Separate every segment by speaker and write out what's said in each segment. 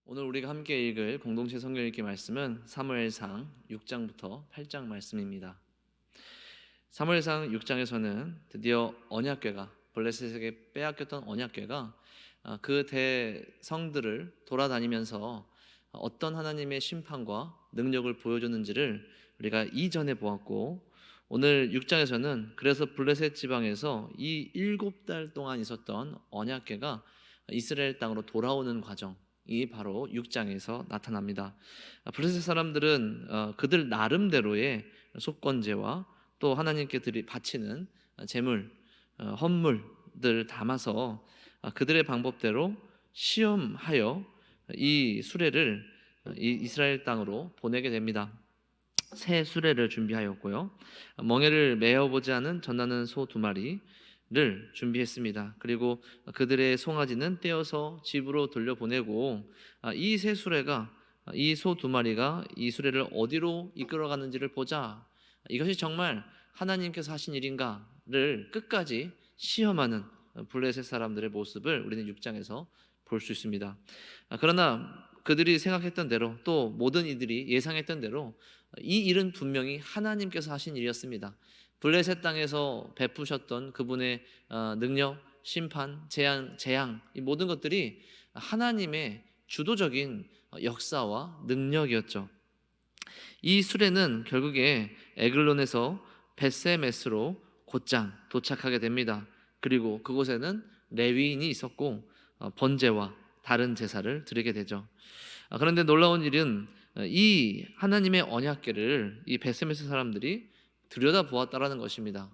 Speaker 1: 오늘 우리가 함께 읽을 공동체 성경 읽기 말씀은 사무엘상 6장부터 8장 말씀입니다. 사무엘상 6장에서는 드디어 언약궤가 블레셋에게 빼앗겼던 언약궤가 그 대성들을 돌아다니면서 어떤 하나님의 심판과 능력을 보여줬는지를 우리가 이전에 보았고, 오늘 6장에서는 그래서 블레셋 지방에서 이 7달 동안 있었던 언약궤가 이스라엘 땅으로 돌아오는 과정이 바로 6장에서 나타납니다. 블레셋 사람들은 그들 나름대로의 속건제와 또 하나님께 바치는 제물, 헌물들 담아서 그들의 방법대로 시험하여 이 수레를 이스라엘 땅으로 보내게 됩니다. 새 수레를 준비하였고요, 멍에를 메어보지 않은 젖나는 소 2마리를 준비했습니다. 그리고 그들의 송아지는 떼어서 집으로 돌려보내고, 이 새 수레가, 이 소 2마리가 이 수레를 어디로 이끌어가는지를 보자, 이것이 정말 하나님께서 하신 일인가를 끝까지 시험하는 블레셋 사람들의 모습을 우리는 6장에서 볼 수 있습니다. 그러나 그들이 생각했던 대로, 또 모든 이들이 예상했던 대로 이 일은 분명히 하나님께서 하신 일이었습니다. 블레셋 땅에서 베푸셨던 그분의 능력, 심판, 재앙, 이 모든 것들이 하나님의 주도적인 역사와 능력이었죠. 이 수레는 결국에 에글론에서 벳세메스로 곧장 도착하게 됩니다. 그리고 그곳에는 레위인이 있었고 번제와 다른 제사를 드리게 되죠. 그런데 놀라운 일은 이 하나님의 언약궤를 이 벳세메스 사람들이 들여다보았다라는 것입니다.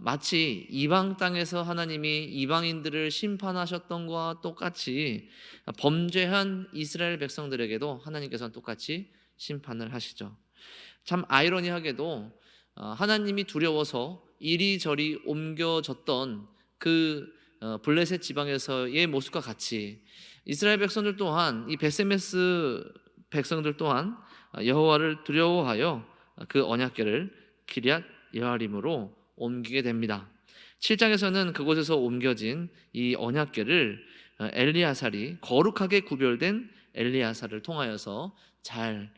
Speaker 1: 마치 이방 땅에서 하나님이 이방인들을 심판하셨던 것과 똑같이 범죄한 이스라엘 백성들에게도 하나님께서는 똑같이 심판을 하시죠. 참 아이러니하게도 하나님이 두려워서 이리저리 옮겨졌던 그 블레셋 지방에서의 모습과 같이 이스라엘 백성들 또한, 이 벳세메스 백성들 또한 여호와를 두려워하여 그 언약궤를 기럇 여아림으로 옮기게 됩니다. 7장에서는 그곳에서 옮겨진 이 언약궤를 엘리야살이, 거룩하게 구별된 엘리야살을 통하여서 잘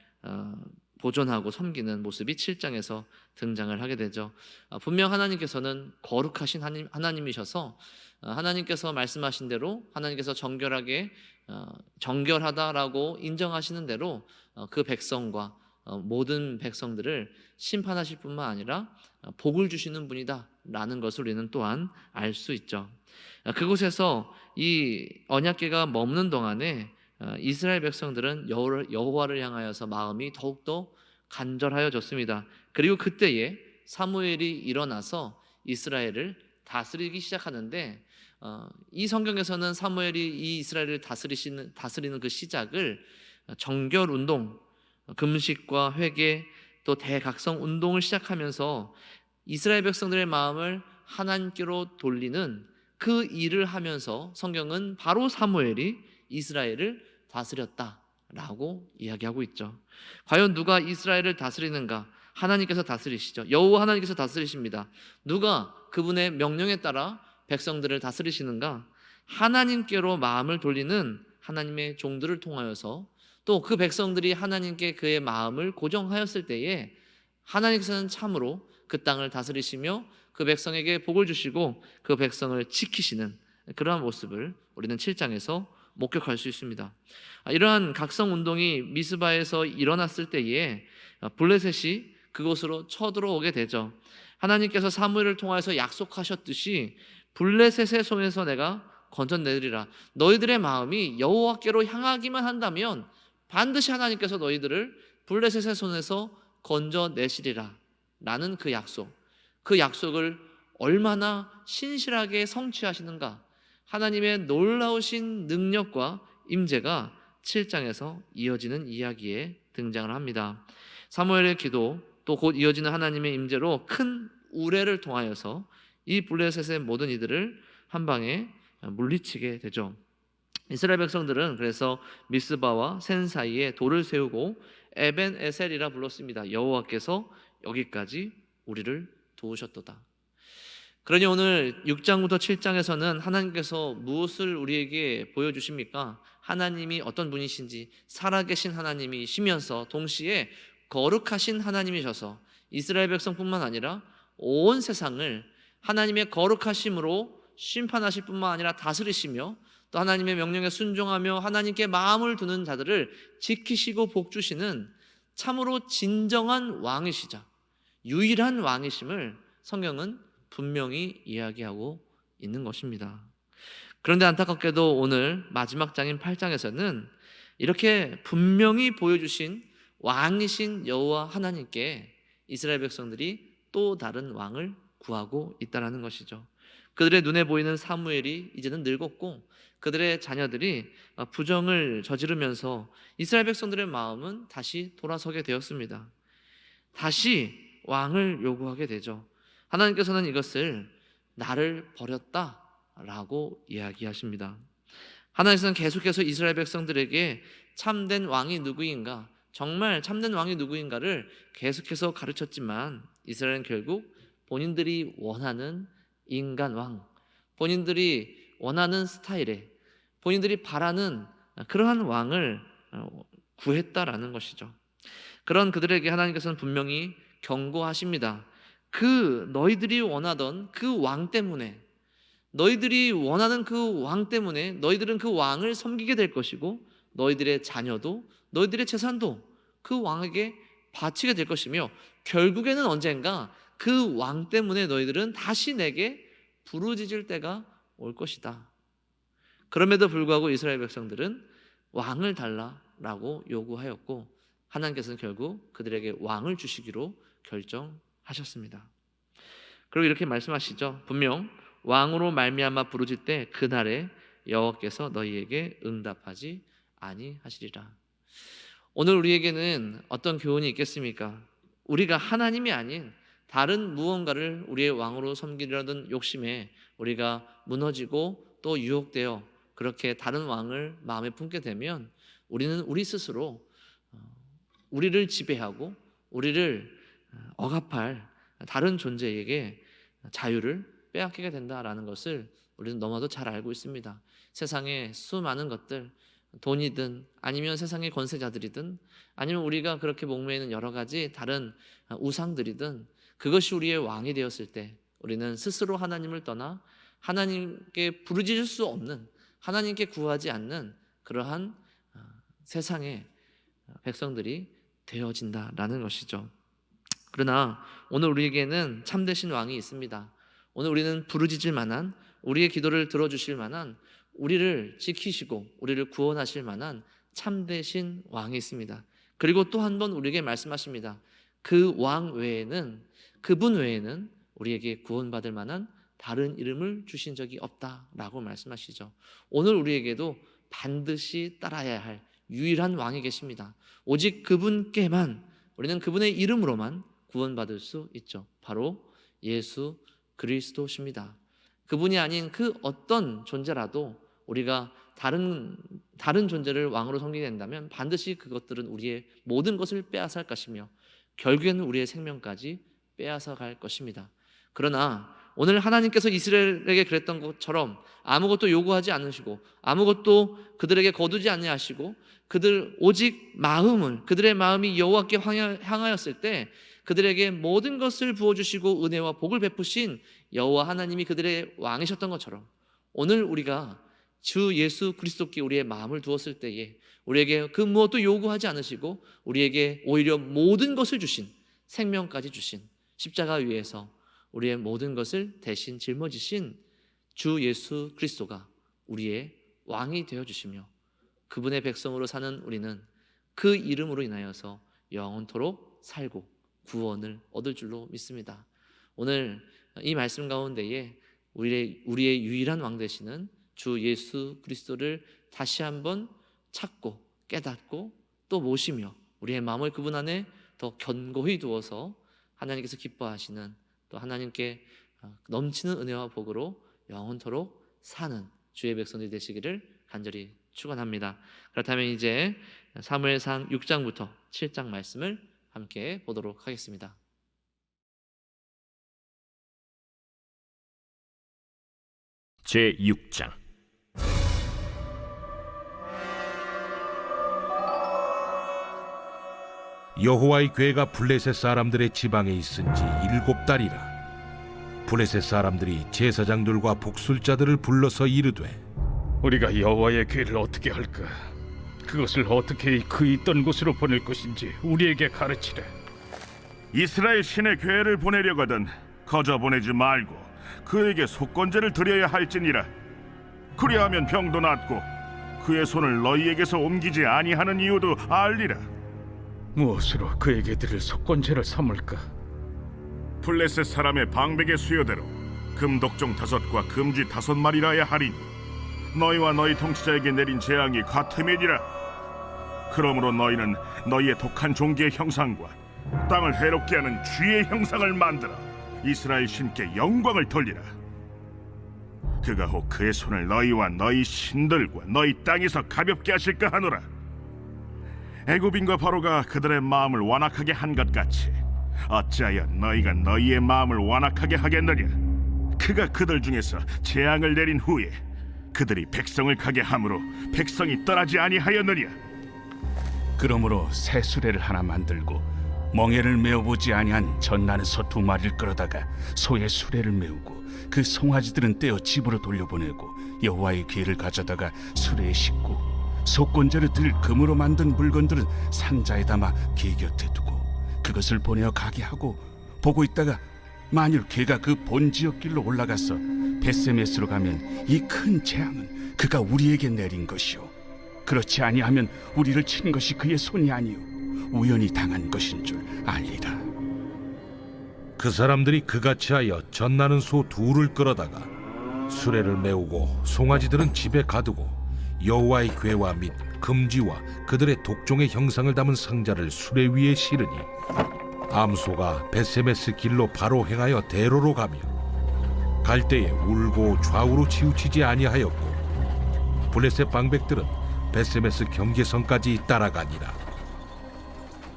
Speaker 1: 보존하고 섬기는 모습이 7장에서 등장을 하게 되죠. 분명 하나님께서는 거룩하신 하나님이셔서 하나님께서 말씀하신 대로, 하나님께서 정결하다라고 인정하시는 대로 그 백성과 모든 백성들을 심판하실 뿐만 아니라 복을 주시는 분이다 라는 것을 우리는 또한 알 수 있죠. 그곳에서 이 언약궤가 머무는 동안에 이스라엘 백성들은 여호와를 향하여서 마음이 더욱더 간절하여졌습니다. 그리고 그때에 사무엘이 일어나서 이스라엘을 다스리기 시작하는데, 이 성경에서는 사무엘이 이 이스라엘을 다스리는 그 시작을 정결운동, 금식과 회개, 또 대각성 운동을 시작하면서 이스라엘 백성들의 마음을 하나님께로 돌리는 그 일을 하면서 성경은 바로 사무엘이 이스라엘을 다스렸다라고 이야기하고 있죠. 과연 누가 이스라엘을 다스리는가? 하나님께서 다스리시죠. 여호와 하나님께서 다스리십니다. 누가 그분의 명령에 따라 백성들을 다스리시는가? 하나님께로 마음을 돌리는 하나님의 종들을 통하여서, 또 그 백성들이 하나님께 그의 마음을 고정하였을 때에 하나님께서는 참으로 그 땅을 다스리시며 그 백성에게 복을 주시고 그 백성을 지키시는 그러한 모습을 우리는 7장에서 목격할 수 있습니다. 이러한 각성 운동이 미스바에서 일어났을 때에 블레셋이 그곳으로 쳐들어오게 되죠. 하나님께서 사무엘을 통해서 약속하셨듯이 블레셋의 손에서 내가 건져내리라. 너희들의 마음이 여호와께로 향하기만 한다면 반드시 하나님께서 너희들을 블레셋의 손에서 건져내시리라 라는 그 약속을 얼마나 신실하게 성취하시는가. 하나님의 놀라우신 능력과 임재가 7장에서 이어지는 이야기에 등장을 합니다. 사무엘의 기도, 또 곧 이어지는 하나님의 임재로 큰 우레를 통하여서 이 블레셋의 모든 이들을 한 방에 물리치게 되죠. 이스라엘 백성들은 그래서 미스바와 센 사이에 돌을 세우고 에벤 에셀이라 불렀습니다. 여호와께서 여기까지 우리를 도우셨도다. 그러니 오늘 6장부터 7장에서는 하나님께서 무엇을 우리에게 보여주십니까? 하나님이 어떤 분이신지, 살아계신 하나님이시면서 동시에 거룩하신 하나님이셔서 이스라엘 백성뿐만 아니라 온 세상을 하나님의 거룩하심으로 심판하실 뿐만 아니라 다스리시며, 또 하나님의 명령에 순종하며 하나님께 마음을 두는 자들을 지키시고 복주시는 참으로 진정한 왕이시자 유일한 왕이심을 성경은 분명히 이야기하고 있는 것입니다. 그런데 안타깝게도 오늘 마지막 장인 8장에서는 이렇게 분명히 보여주신 왕이신 여호와 하나님께 이스라엘 백성들이 또 다른 왕을 구하고 있다는 것이죠. 그들의 눈에 보이는 사무엘이 이제는 늙었고 그들의 자녀들이 부정을 저지르면서 이스라엘 백성들의 마음은 다시 돌아서게 되었습니다. 다시 왕을 요구하게 되죠. 하나님께서는 이것을 나를 버렸다라고 이야기하십니다. 하나님께서는 계속해서 이스라엘 백성들에게 참된 왕이 누구인가, 정말 참된 왕이 누구인가를 계속해서 가르쳤지만 이스라엘은 결국 본인들이 원하는 인간 왕, 본인들이 원하는 스타일의, 본인들이 바라는 그러한 왕을 구했다라는 것이죠. 그런 그들에게 하나님께서는 분명히 경고하십니다. 그 너희들이 원하던 그 왕 때문에, 너희들이 원하는 그 왕 때문에 너희들은 그 왕을 섬기게 될 것이고, 너희들의 자녀도 너희들의 재산도 그 왕에게 바치게 될 것이며, 결국에는 언젠가 그 왕 때문에 너희들은 다시 내게 부르짖을 때가 올 것이다. 그럼에도 불구하고 이스라엘 백성들은 왕을 달라라고 요구하였고, 하나님께서는 결국 그들에게 왕을 주시기로 결정하셨습니다. 그리고 이렇게 말씀하시죠. 분명 왕으로 말미암아 부르짖을 때 그날에 여호와께서 너희에게 응답하지 아니하시리라. 오늘 우리에게는 어떤 교훈이 있겠습니까? 우리가 하나님이 아닌 다른 무언가를 우리의 왕으로 섬기려던 욕심에 우리가 무너지고 또 유혹되어 그렇게 다른 왕을 마음에 품게 되면 우리는 우리 스스로 우리를 지배하고 우리를 억압할 다른 존재에게 자유를 빼앗기게 된다라는 것을 우리는 너무나도 잘 알고 있습니다. 세상의 수많은 것들, 돈이든 아니면 세상의 권세자들이든 아니면 우리가 그렇게 목매이는 여러 가지 다른 우상들이든 그것이 우리의 왕이 되었을 때 우리는 스스로 하나님을 떠나 하나님께 부르짖을 수 없는, 하나님께 구하지 않는 그러한 세상의 백성들이 되어진다라는 것이죠. 그러나 오늘 우리에게는 참되신 왕이 있습니다. 오늘 우리는 부르짖을 만한, 우리의 기도를 들어주실 만한, 우리를 지키시고 우리를 구원하실 만한 참되신 왕이 있습니다. 그리고 또 한 번 우리에게 말씀하십니다. 그 왕 외에는, 그분 외에는 우리에게 구원받을 만한 다른 이름을 주신 적이 없다라고 말씀하시죠. 오늘 우리에게도 반드시 따라야 할 유일한 왕이 계십니다. 오직 그분께만, 우리는 그분의 이름으로만 구원받을 수 있죠. 바로 예수 그리스도십니다. 그분이 아닌 그 어떤 존재라도 우리가 다른 존재를 왕으로 섬기게 된다면 반드시 그것들은 우리의 모든 것을 빼앗아 갈 것이며 결국에는 우리의 생명까지 빼앗아 갈 것입니다. 그러나 오늘 하나님께서 이스라엘에게 그랬던 것처럼 아무것도 요구하지 않으시고 아무것도 그들에게 거두지 아니하시고 그들 오직 그들의 마음이 여호와께 향하였을 때 그들에게 모든 것을 부어주시고 은혜와 복을 베푸신 여호와 하나님이 그들의 왕이셨던 것처럼 오늘 우리가 주 예수 그리스도께 우리의 마음을 두었을 때에 우리에게 그 무엇도 요구하지 않으시고 우리에게 오히려 모든 것을 주신, 생명까지 주신, 십자가 위에서 우리의 모든 것을 대신 짊어지신 주 예수 그리스도가 우리의 왕이 되어주시며 그분의 백성으로 사는 우리는 그 이름으로 인하여서 영원토록 살고 구원을 얻을 줄로 믿습니다. 오늘 이 말씀 가운데에 우리의 유일한 왕 되시는 주 예수 그리스도를 다시 한번 찾고 깨닫고 또 모시며 우리의 마음을 그분 안에 더 견고히 두어서 하나님께서 기뻐하시는, 또 하나님께 넘치는 은혜와 복으로 영원토록 사는 주의 백성들이 되시기를 간절히 축원합니다. 그렇다면 이제 사무엘상 6장부터 7장 말씀을 함께 보도록 하겠습니다.
Speaker 2: 제6장.
Speaker 3: 여호와의 궤가 블레셋 사람들의 지방에 있은 지 7달이라. 블레셋 사람들이 제사장들과 복술자들을 불러서 이르되,
Speaker 4: 우리가 여호와의 궤를 어떻게 할까? 그것을 어떻게 그 있던 곳으로 보낼 것인지 우리에게 가르치래.
Speaker 5: 이스라엘 신의 궤를 보내려거든 거저 보내지 말고 그에게 속건제를 드려야 할지니라. 그리하면 병도 낫고 그의 손을 너희에게서 옮기지 아니하는 이유도 알리라.
Speaker 4: 무엇으로 그에게 드릴 속건제를 삼을까?
Speaker 5: 블레셋 사람의 방백의 수요대로 금독종 5과 금쥐 5마리라야 하리니 너희와 너희 통치자에게 내린 재앙이 같음이니라. 그러므로 너희는 너희의 독한 종기의 형상과 땅을 해롭게 하는 쥐의 형상을 만들어 이스라엘 신께 영광을 돌리라. 그가 혹 그의 손을 너희와 너희 신들과 너희 땅에서 가볍게 하실까 하노라. 애굽인과 바로가 그들의 마음을 완악하게 한 것 같이 어찌하여 너희가 너희의 마음을 완악하게 하겠느냐. 그가 그들 중에서 재앙을 내린 후에 그들이 백성을 가게 함으로 백성이 떠나지 아니하였느냐.
Speaker 6: 그러므로 새 수레를 하나 만들고 멍에를 메어보지 아니한 젖나는 소 2마리를 끌어다가 소의 수레를 메우고 그 송아지들은 떼어 집으로 돌려보내고 여호와의 궤를 가져다가 수레에 싣고 속건제를 들 금으로 만든 물건들은 상자에 담아 궤 곁에 두고 그것을 보내어 가게 하고 보고 있다가 만일 궤가 그 본 지역 길로 올라가서 벳세메스로 가면 이 큰 재앙은 그가 우리에게 내린 것이요 그렇지 아니하면 우리를 친 것이 그의 손이 아니요 우연히 당한 것인 줄 알리라.
Speaker 3: 그 사람들이 그같이 하여 젖나는 소 2를 끌어다가 수레를 메우고 송아지들은 집에 가두고 여호와의 궤와 및 금지와 그들의 독종의 형상을 담은 상자를 수레 위에 실으니 암소가 벳세메스 길로 바로 행하여 대로로 가며 갈 때에 울고 좌우로 치우치지 아니하였고 블레셋 방백들은 벳세메스 경계선까지 따라가니라.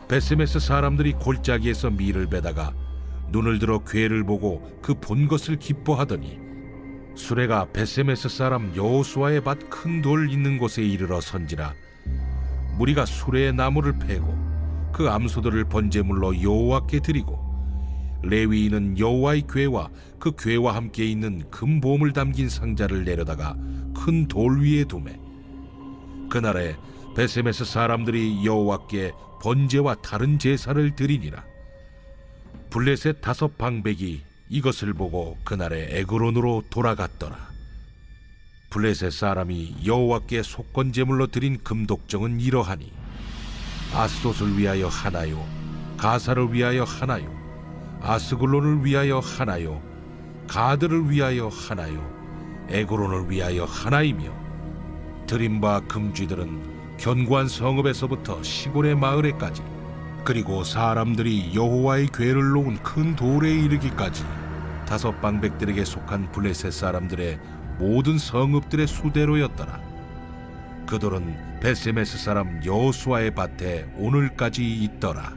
Speaker 3: 벳세메스 사람들이 골짜기에서 밀을 베다가 눈을 들어 궤를 보고 그 본 것을 기뻐하더니 수레가 벳세메스 사람 여호수아의 밭 큰 돌 있는 곳에 이르러 선지라. 무리가 수레의 나무를 패고 그 암소들을 번제물로 여호와께 드리고 레위인은 여호와의 궤와 그 궤와 함께 있는 금보물 담긴 상자를 내려다가 큰 돌 위에 두매. 그날에 벳세메스 사람들이 여호와께 번제와 다른 제사를 드리니라. 블레셋 5 방백이 이것을 보고 그날에 에그론으로 돌아갔더라. 블레셋 사람이 여호와께 속건제물로 드린 금독정은 이러하니 아스돗을 위하여 하나요, 가사를 위하여 하나요, 아스글론을 위하여 하나요, 가드를 위하여 하나요, 에그론을 위하여 하나이며 드린 바 금쥐들은 견고한 성읍에서부터 시골의 마을에까지 그리고 사람들이 여호와의 궤를 놓은 큰 돌에 이르기까지 5 방백들에게 속한 블레셋 사람들의 모든 성읍들의 수대로였더라. 그 돌은 벳세메스 사람 여호수아의 밭에 오늘까지 있더라.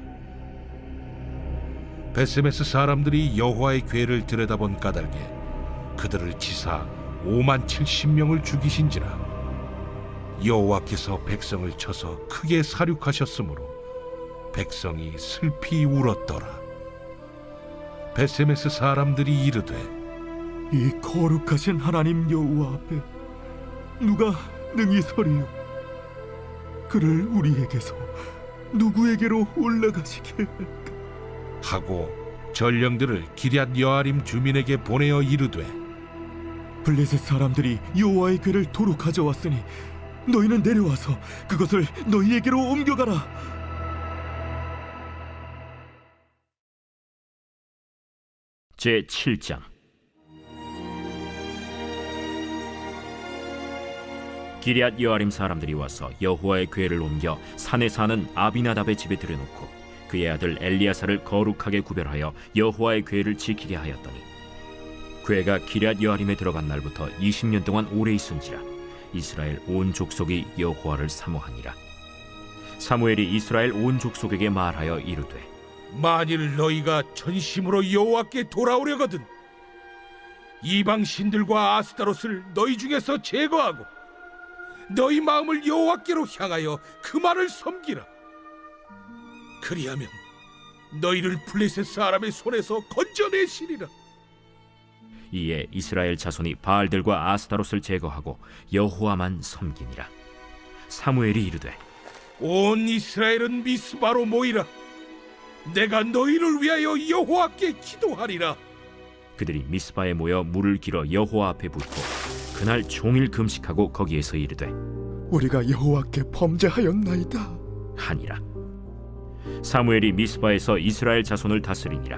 Speaker 3: 벳세메스 사람들이 여호와의 궤를 들여다본 까닭에 그들을 치사 570명을 죽이신지라. 여호와께서 백성을 쳐서 크게 사륙하셨으므로 백성이 슬피 울었더라. 벳세메스 사람들이 이르되
Speaker 7: 이 거룩하신 하나님 여호와 앞에 누가 능히 서리요? 그를 우리에게서 누구에게로 올라가시게 할까?
Speaker 3: 하고 전령들을 기럇 여아림 주민에게 보내어 이르되
Speaker 7: 블레셋 사람들이 여호와의 궤를 도로 가져왔으니 너희는 내려와서 그것을 너희에게로 옮겨가라.
Speaker 2: 제7장. 기럇 여아림 사람들이 와서 여호와의 궤를 옮겨 산에 사는 아비나답의 집에 들여놓고 그의 아들 엘리야사를 거룩하게 구별하여 여호와의 궤를 지키게 하였더니 궤가 기럇 여아림에 들어간 날부터 20년 동안 오래 있은지라. 이스라엘 온 족속이 여호와를 사모하니라. 사무엘이 이스라엘 온 족속에게 말하여 이르되
Speaker 3: 만일 너희가 전심으로 여호와께 돌아오려거든 이방 신들과 아스타롯을 너희 중에서 제거하고 너희 마음을 여호와께로 향하여 그만을 섬기라. 그리하면 너희를 블레셋 사람의 손에서 건져내시리라.
Speaker 2: 이에 이스라엘 자손이 바알들과 아스타롯을 제거하고 여호와만 섬기니라. 사무엘이 이르되
Speaker 3: 온 이스라엘은 미스바로 모이라. 내가 너희를 위하여 여호와께 기도하리라.
Speaker 2: 그들이 미스바에 모여 물을 길어 여호와 앞에 붓고 그날 종일 금식하고 거기에서 이르되
Speaker 7: 우리가 여호와께 범죄하였나이다
Speaker 2: 하니라. 사무엘이 미스바에서 이스라엘 자손을 다스리니라.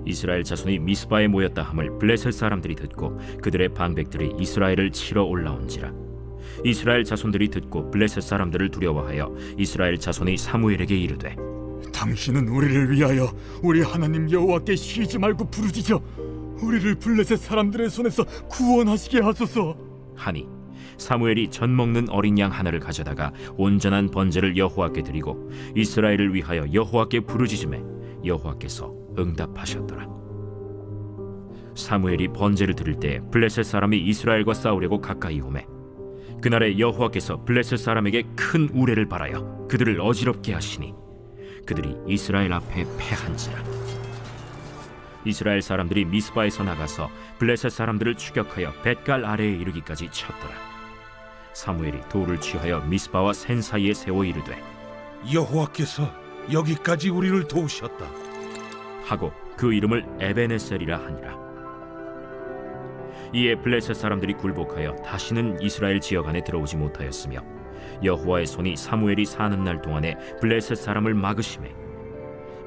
Speaker 2: 이스라엘 자손이 미스바에 모였다 함을 블레셋 사람들이 듣고 그들의 방백들이 이스라엘을 치러 올라온지라. 이스라엘 자손들이 듣고 블레셋 사람들을 두려워하여 이스라엘 자손이 사무엘에게 이르되
Speaker 7: 당신은 우리를 위하여 우리 하나님 여호와께 쉬지 말고 부르짖어 우리를 블레셋 사람들의 손에서 구원하시게 하소서.
Speaker 2: 하니 사무엘이 젖 먹는 어린 양 하나를 가져다가 온전한 번제를 여호와께 드리고 이스라엘을 위하여 여호와께 부르짖음에 여호와께서 응답하셨더라. 사무엘이 번제를 드릴 때 블레셋 사람이 이스라엘과 싸우려고 가까이 오매 그날에 여호와께서 블레셋 사람에게 큰 우레를 발하여 그들을 어지럽게 하시니 그들이 이스라엘 앞에 패한지라. 이스라엘 사람들이 미스바에서 나가서 블레셋 사람들을 추격하여 벳갈 아래에 이르기까지 쳤더라. 사무엘이 돌을 취하여 미스바와 센 사이에 세워 이르되
Speaker 3: 여호와께서 여기까지 우리를 도우셨다
Speaker 2: 하고 그 이름을 에베네셀이라 하니라. 이에 블레셋 사람들이 굴복하여 다시는 이스라엘 지역 안에 들어오지 못하였으며 여호와의 손이 사무엘이 사는 날 동안에 블레셋 사람을 막으시매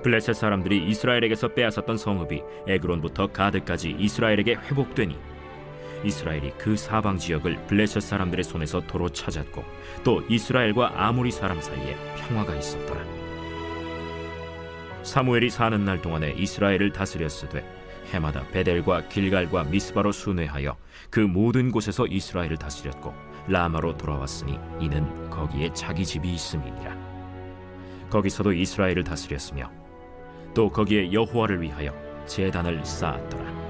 Speaker 2: 블레셋 사람들이 이스라엘에게서 빼앗았던 성읍이 에그론부터 가드까지 이스라엘에게 회복되니 이스라엘이 그 사방 지역을 블레셋 사람들의 손에서 도로 찾았고 또 이스라엘과 아모리 사람 사이에 평화가 있었더라. 사무엘이 사는 날 동안에 이스라엘을 다스렸으되 해마다 베델과 길갈과 미스바로 순회하여 그 모든 곳에서 이스라엘을 다스렸고 라마로 돌아왔으니 이는 거기에 자기 집이 있음이니라. 거기서도 이스라엘을 다스렸으며 또 거기에 여호와를 위하여 제단을 쌓았더라.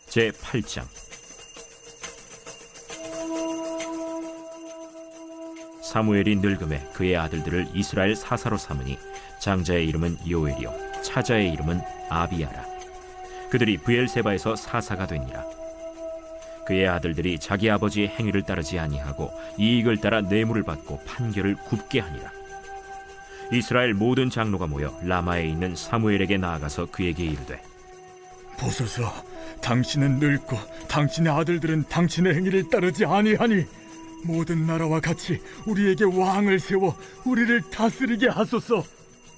Speaker 2: 제 8장. 사무엘이 늙음에 그의 아들들을 이스라엘 사사로 삼으니 장자의 이름은 요엘이요 차자의 이름은 아비야라. 그들이 브엘세바에서 사사가 되니라. 그의 아들들이 자기 아버지의 행위를 따르지 아니하고 이익을 따라 뇌물을 받고 판결을 굽게 하니라. 이스라엘 모든 장로가 모여 라마에 있는 사무엘에게 나아가서 그에게 이르되
Speaker 7: 보소서, 당신은 늙고 당신의 아들들은 당신의 행위를 따르지 아니하니 모든 나라와 같이 우리에게 왕을 세워 우리를 다스리게 하소서.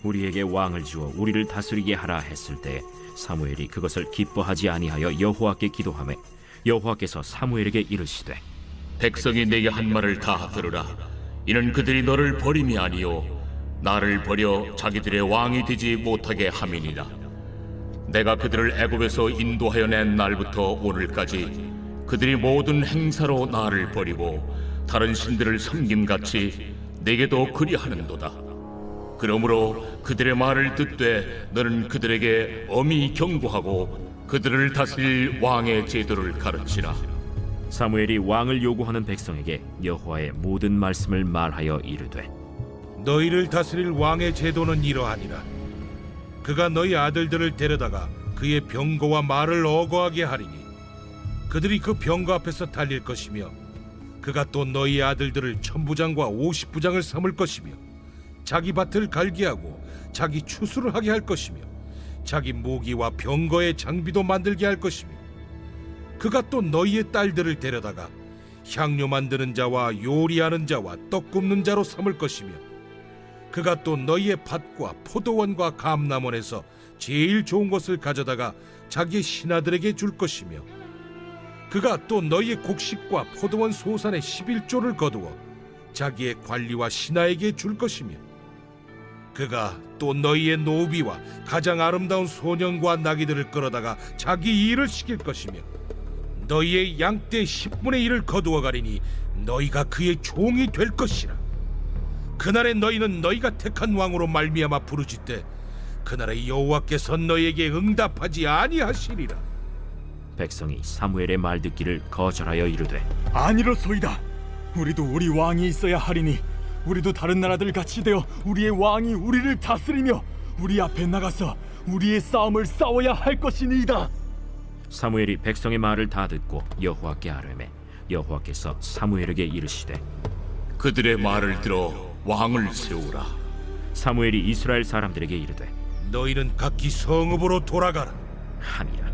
Speaker 2: 우리에게 왕을 주어 우리를 다스리게 하라 했을 때 사무엘이 그것을 기뻐하지 아니하여 여호와께 기도하매 여호와께서 사무엘에게 이르시되
Speaker 8: 백성이 내게 한 말을 다 들으라. 이는 그들이 너를 버림이 아니요 나를 버려 자기들의 왕이 되지 못하게 함이니라. 내가 그들을 애굽에서 인도하여 낸 날부터 오늘까지 그들이 모든 행사로 나를 버리고 다른 신들을 섬김같이 내게도 그리하는도다. 그러므로 그들의 말을 듣되 너는 그들에게 엄히 경고하고 그들을 다스릴 왕의 제도를 가르치라.
Speaker 2: 사무엘이 왕을 요구하는 백성에게 여호와의 모든 말씀을 말하여 이르되
Speaker 3: 너희를 다스릴 왕의 제도는 이러하니라. 그가 너희 아들들을 데려다가 그의 병거와 말을 어거하게 하리니 그들이 그 병거 앞에서 달릴 것이며 그가 또 너희 아들들을 천부장과 50부장을 삼을 것이며 자기 밭을 갈게 하고 자기 추수를 하게 할 것이며 자기 모기와 병거의 장비도 만들게 할 것이며 그가 또 너희의 딸들을 데려다가 향료 만드는 자와 요리하는 자와 떡 굽는 자로 삼을 것이며 그가 또 너희의 밭과 포도원과 감람원에서 제일 좋은 것을 가져다가 자기의 신하들에게 줄 것이며 그가 또 너희의 곡식과 포도원 소산의 11조를 거두어 자기의 관리와 신하에게 줄 것이며 그가 또 너희의 노비와 가장 아름다운 소년과 나귀들을 끌어다가 자기 일을 시킬 것이며 너희의 양떼 10분의 1을 거두어 가리니 너희가 그의 종이 될 것이라. 그날에 너희는 너희가 택한 왕으로 말미암아 부르짖되 그날에 여호와께서 너희에게 응답하지 아니하시리라.
Speaker 2: 백성이 사무엘의 말 듣기를 거절하여 이르되
Speaker 7: 아니로소이다. 우리도 우리 왕이 있어야 하리니 우리도 다른 나라들 같이 되어 우리의 왕이 우리를 다스리며 우리 앞에 나가서 우리의 싸움을 싸워야 할 것이니이다.
Speaker 2: 사무엘이 백성의 말을 다 듣고 여호와께 아뢰매 여호와께서 사무엘에게 이르시되
Speaker 8: 그들의 말을 들어 왕을 세우라.
Speaker 2: 사무엘이 이스라엘 사람들에게 이르되
Speaker 3: 너희는 각기 성읍으로 돌아가라.
Speaker 2: 하니라.